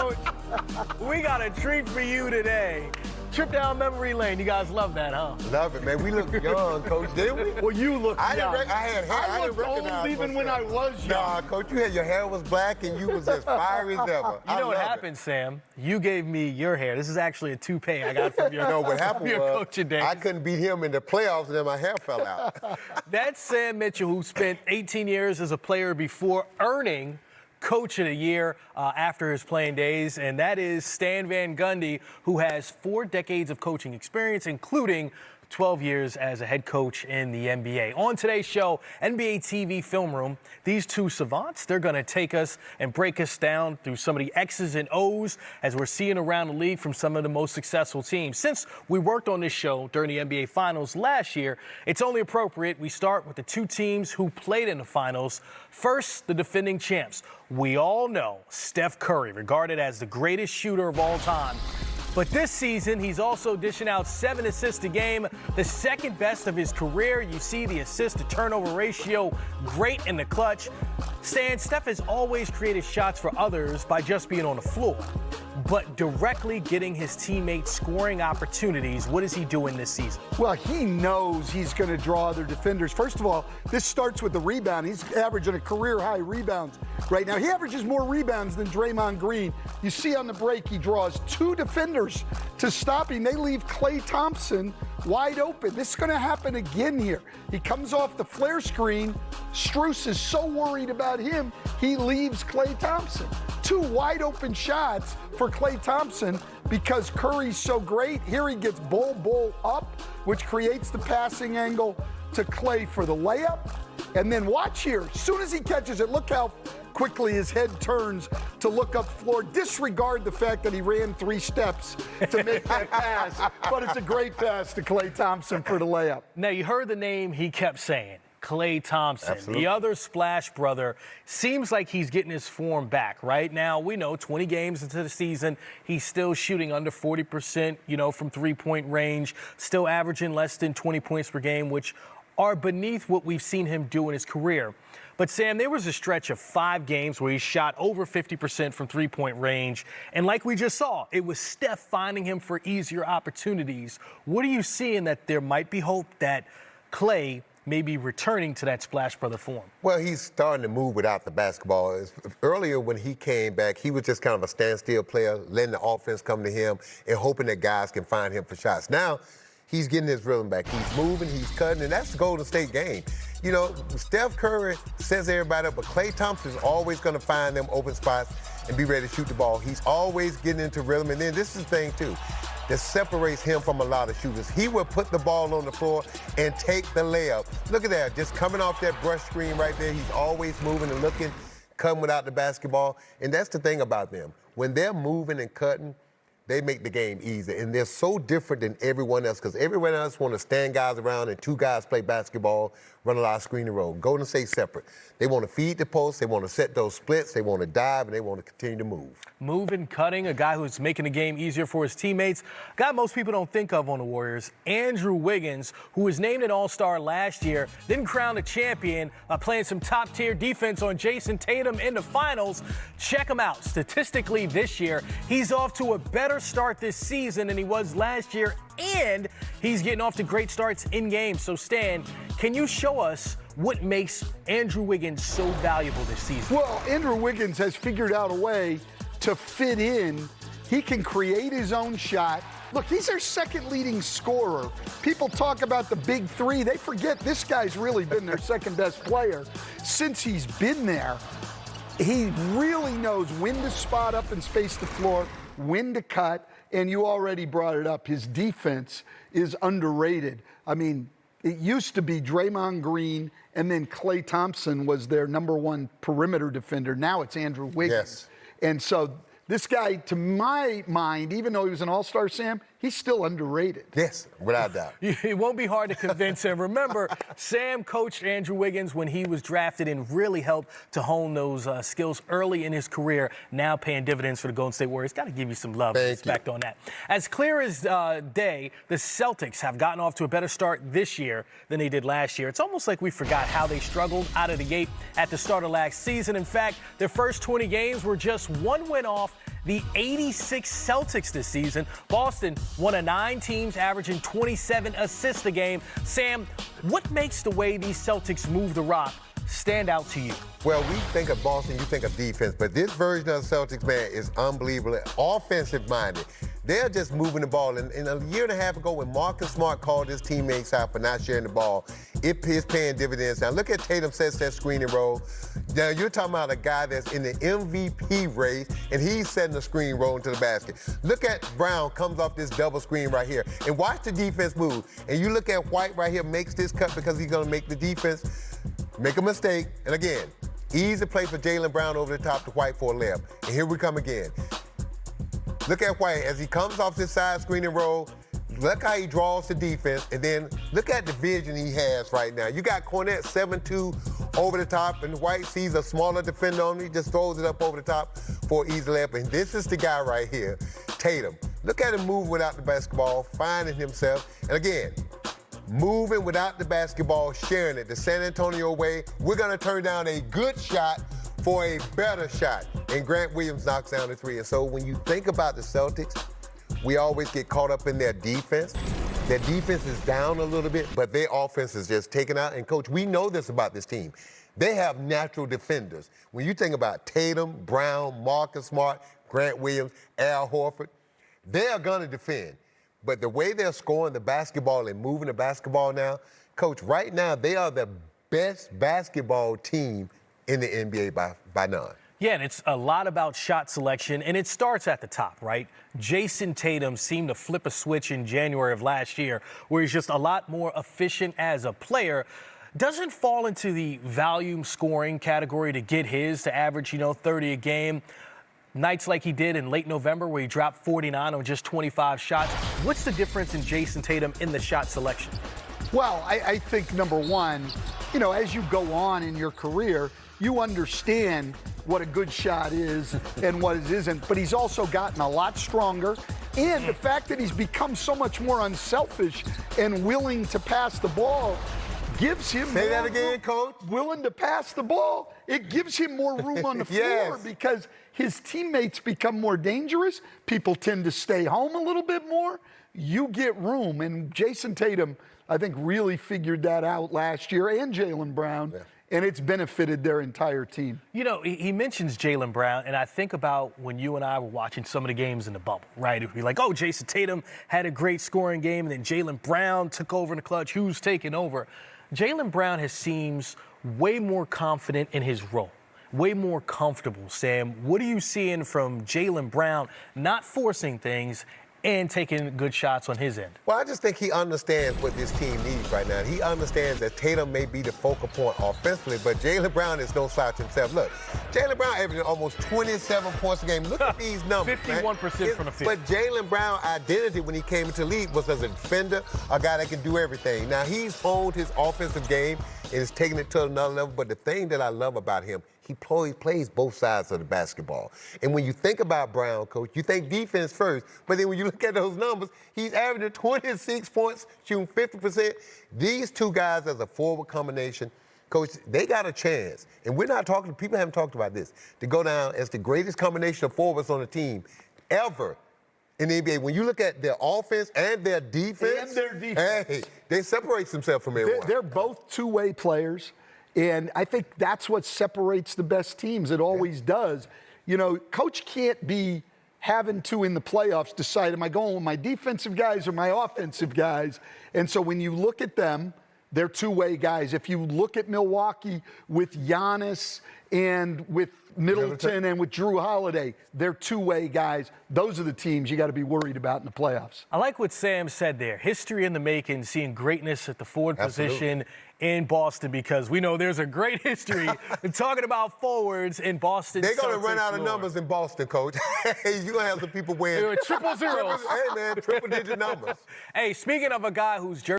Coach, we got a treat for you today. Trip down memory lane. You guys love that, huh? Love it, man. We look young, Coach, didn't we? Well, you look young. I had hair. I looked old even when I was young. Nah, Coach, your hair was black and you was as fiery as ever. You know what happened, Sam? You gave me your hair. This is actually a toupee I got from your, no, what happened your was, coaching days. I couldn't beat him in the playoffs and then my hair fell out. That's Sam Mitchell, who spent 18 years as a player before earning Coach of the Year after his playing days, and that is Stan Van Gundy, who has 4 decades of coaching experience, including 12 years as a head coach in the NBA. On today's show, NBA TV Film Room, these two savants, they're going to take us and break us down through some of the X's and O's as we're seeing around the league from some of the most successful teams. Since we worked on this show during the NBA Finals last year, it's only appropriate we start with the 2 teams who played in the Finals. First, the defending champs. We all know Steph Curry, regarded as the greatest shooter of all time. But this season, he's also dishing out 7 assists a game, the second best of his career. You see the assist-to-turnover ratio great in the clutch. Stan, Steph has always created shots for others by just being on the floor, but directly getting his teammates scoring opportunities. What is he doing this season? Well, he knows he's going to draw other defenders. First of all, this starts with the rebound. He's averaging a career-high rebounds right now. He averages more rebounds than Draymond Green. You see on the break, he draws 2 defenders to stop him. They leave Klay Thompson wide open. This is going to happen again here. He comes off the flare screen. Strus is so worried about him, he leaves Klay Thompson. 2 wide open shots for Klay Thompson because Curry's so great. Here he gets bull up, which creates the passing angle to Klay for the layup. And then watch here. As soon as he catches it, look how quickly his head turns to look up floor. Disregard the fact that he ran 3 steps to make that pass, but it's a great pass to Klay Thompson for the layup. Now, you heard the name he kept saying, Klay Thompson. Absolutely. The other Splash brother. Seems like he's getting his form back. Right now, we know 20 games into the season, he's still shooting under 40%, from 3-point range, still averaging less than 20 points per game, which are beneath what we've seen him do in his career. But, Sam, there was a stretch of 5 games where he shot over 50% from 3-point range. And like we just saw, it was Steph finding him for easier opportunities. What are you seeing that there might be hope that Klay may be returning to that Splash Brother form? Well, he's starting to move without the basketball. Earlier when he came back, he was just kind of a standstill player, letting the offense come to him and hoping that guys can find him for shots. Now, he's getting his rhythm back. He's moving, he's cutting, and that's the Golden State game. Steph Curry sets everybody up, but Klay Thompson's always going to find them open spots and be ready to shoot the ball. He's always getting into rhythm, and then this is the thing, too, that separates him from a lot of shooters. He will put the ball on the floor and take the layup. Look at that, just coming off that brush screen right there. He's always moving and looking, cutting without the basketball, and that's the thing about them. When they're moving and cutting, they make the game easy, and they're so different than everyone else because everyone else want to stand guys around and 2 guys play basketball, run a lot of screen and roll. Golden State separate. They want to feed the post, they want to set those splits, they want to dive, and they want to continue to move. Moving, cutting, a guy who's making the game easier for his teammates. A guy most people don't think of on the Warriors, Andrew Wiggins, who was named an All-Star last year, then crowned a champion by playing some top-tier defense on Jason Tatum in the finals. Check him out. Statistically this year, he's off to a better start this season than he was last year, and he's getting off to great starts in games. So, Stan, can you show us what makes Andrew Wiggins so valuable this season? Well, Andrew Wiggins has figured out a way to fit in. He can create his own shot. Look, he's our second leading scorer. People talk about the big 3. They forget this guy's really been their second best player since he's been there. He really knows when to spot up and space the floor, when to cut, and you already brought it up. His defense is underrated. I mean, it used to be Draymond Green, and then Klay Thompson was their #1 perimeter defender. Now it's Andrew Wiggins. Yes. And so this guy, to my mind, even though he was an all-star, Sam, he's still underrated. Yes, without doubt. It won't be hard to convince him. Remember, Sam coached Andrew Wiggins when he was drafted and really helped to hone those skills early in his career, now paying dividends for the Golden State Warriors. Got to give you some love and respect on that. As clear as day, the Celtics have gotten off to a better start this year than they did last year. It's almost like we forgot how they struggled out of the gate at the start of last season. In fact, their first 20 games were just 1 win off the 86 Celtics this season. Boston, one of 9 teams averaging 27 assists a game. Sam, what makes the way these Celtics move the rock stand out to you? Well, we think of Boston, you think of defense, but this version of the Celtics, man, is unbelievable. Offensive-minded. They're just moving the ball. And a year and a half ago, when Marcus Smart called his teammates out for not sharing the ball, it is paying dividends. Now, look at Tatum sets that screen and roll. Now, you're talking about a guy that's in the MVP race, and he's setting the screen roll into the basket. Look at Brown comes off this double screen right here. And watch the defense move. And you look at White right here, makes this cut because he's going to make the defense make a mistake. And again, easy play for Jaylen Brown over the top to White for a layup. And here we come again. Look at White as he comes off this side screen and roll. Look how he draws the defense. And then look at the vision he has right now. You got Cornette 7-2 over the top, and White sees a smaller defender on him. He just throws it up over the top for an easy layup. And this is the guy right here, Tatum. Look at him move without the basketball, finding himself. And again, moving without the basketball, sharing it the San Antonio way. We're going to turn down a good shot for a better shot. And Grant Williams knocks down the three. And so when you think about the Celtics, we always get caught up in their defense. Their defense is down a little bit, but their offense is just taken out. And, Coach, we know this about this team. They have natural defenders. When you think about Tatum, Brown, Marcus Smart, Grant Williams, Al Horford, they are going to defend. But the way they're scoring the basketball and moving the basketball now, Coach, right now they are the best basketball team in the NBA by none. Yeah, and it's a lot about shot selection, and it starts at the top, right? Jason Tatum seemed to flip a switch in January of last year where he's just a lot more efficient as a player. Doesn't fall into the volume scoring category to get his to average, 30 a game. Nights like he did in late November where he dropped 49 on just 25 shots. What's the difference in Jason Tatum in the shot selection? Well, I think, number one, as you go on in your career, you understand what a good shot is and what it isn't. But he's also gotten a lot stronger. And the fact that he's become so much more unselfish and willing to pass the ball gives him Say that again, Coach. Willing to pass the ball. It gives him more room on the floor Yes. because his teammates become more dangerous. People tend to stay home a little bit more. You get room. And Jason Tatum, I think, really figured that out last year, and Jaylen Brown. Yeah. And it's benefited their entire team. He mentions Jaylen Brown, and I think about when you and I were watching some of the games in the bubble, right? It'd be like, oh, Jason Tatum had a great scoring game, and then Jaylen Brown took over in the clutch. Who's taking over? Jaylen Brown seems way more confident in his role, way more comfortable. Sam, what are you seeing from Jaylen Brown not forcing things and taking good shots on his end? Well, I just think he understands what this team needs right now. He understands that Tatum may be the focal point offensively, but Jaylen Brown is no slouch himself. Look, Jaylen Brown averaging almost 27 points a game. Look at these numbers. 51% from the field. But Jaylen Brown's identity when he came into the league was as a defender, a guy that can do everything. Now, he's honed his offensive game and is taking it to another level. But the thing that I love about him, he plays both sides of the basketball. And when you think about Brown, Coach, you think defense first. But then when you look at those numbers, he's averaging 26 points, shooting 50%. These two guys as a forward combination, Coach, they got a chance. And people haven't talked about this, to go down as the greatest combination of forwards on the team ever in the NBA. When you look at their offense and their defense, hey, they separate themselves from everyone. They're both two-way players. And I think that's what separates the best teams. It always does. Coach can't be having to, in the playoffs, decide, am I going with my defensive guys or my offensive guys? And so when you look at them, they're two-way guys. If you look at Milwaukee with Giannis and with Middleton and with Drew Holiday, they're two-way guys. Those are the teams you got to be worried about in the playoffs. I like what Sam said there. History in the making, seeing greatness at the forward position in Boston, because we know there's a great history in talking about forwards in Boston. They're going to run out of numbers in Boston, Coach. You're going to have some people win. Triple zeros. Hey, man, triple-digit numbers. Hey, speaking of a guy whose jersey